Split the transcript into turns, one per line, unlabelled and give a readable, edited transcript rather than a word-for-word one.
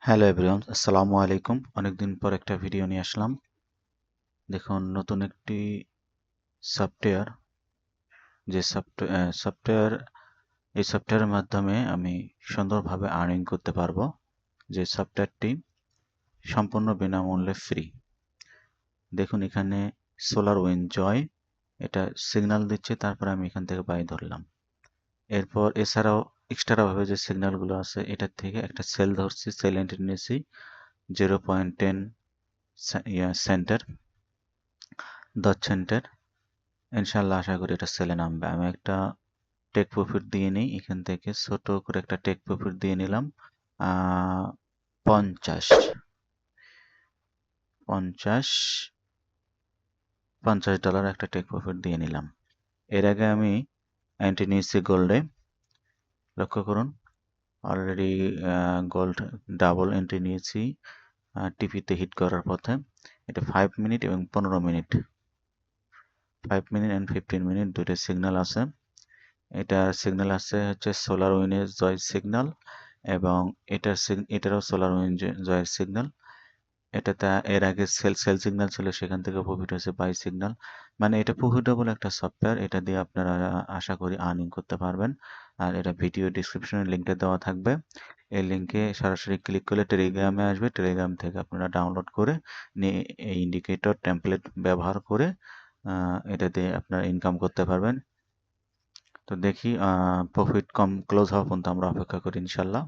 Hello everyone, আসসালামু আলাইকুম। অনেকদিন পর একটা ভিডিও নিয়ে আসলাম। দেখুন, নতুন একটি সফটওয়্যার, যে সফটওয়্যার এই সফটওয়্যারের মাধ্যমে আমি সুন্দরভাবে আর্নিং করতে পারবো। যে সফটওয়্যারটি সম্পূর্ণ বিনামূল্যে ফ্রি। দেখুন এখানে সোলারউইন্ড জয়, এটা সিগন্যাল দিচ্ছে, তারপর আমি এখান থেকে বাই ধরলাম। এরপর এছাড়াও এক্সট্রা ভাবে যে সিগন্যালগুলো আছে, এটার থেকে একটা সেল ধরছি, সেল এন্ট্রি নিয়েছি 0.10 সেন্টার, 10 সেন্টের। ইনশাল্লাহ আশা করি এটা সেলে নামবে। আমি একটা টেক প্রফিট দিয়ে নিই এখান থেকে, ছোট করে একটা টেক প্রফিট দিয়ে নিলাম। 50 50 $50 একটা টেক প্রফিট দিয়ে নিলাম। এর আগে আমি এন্ট্রি নিয়েছি গোল্ডে, লক্ষ্য করুন অলরেডি গোল্ড ডাবল এন্ট্রি নিয়েছি টিপিতে হিট করার পথে। এটা 5 মিনিট এবং 15 মিনিট, 5 মিনিট অ্যান্ড 15 মিনিট দুটো সিগন্যাল আছে। এটা সিগন্যাল আছে হচ্ছে সোলার উইনের জয় সিগন্যাল, এবং এটারও সোলার উইন জয়ের সিগন্যাল। এটাতে এর আগে সেল সিগন্যাল ছিল, সেখান থেকে প্রফিট হয়েছে বাই সিগন্যাল। মানে এটা প্রফিটেবল একটা সফটওয়্যার, এটা দিয়ে আপনারা আশা করি আর্নিং করতে পারবেন। আর এটা ভিডিও ডিসক্রিপশনে লিঙ্কটা দেওয়া থাকবে, এই লিঙ্কে সরাসরি ক্লিক করলে টেলিগ্রামে আসবে। টেলিগ্রাম থেকে আপনারা ডাউনলোড করে নিয়ে এই ইন্ডিকেটর টেমপ্লেট ব্যবহার করে এটা দিয়ে আপনারা ইনকাম করতে পারবেন। তো দেখি প্রফিট কম ক্লোজ হওয়া পর্যন্ত আমরা অপেক্ষা করি ইনশাল্লাহ।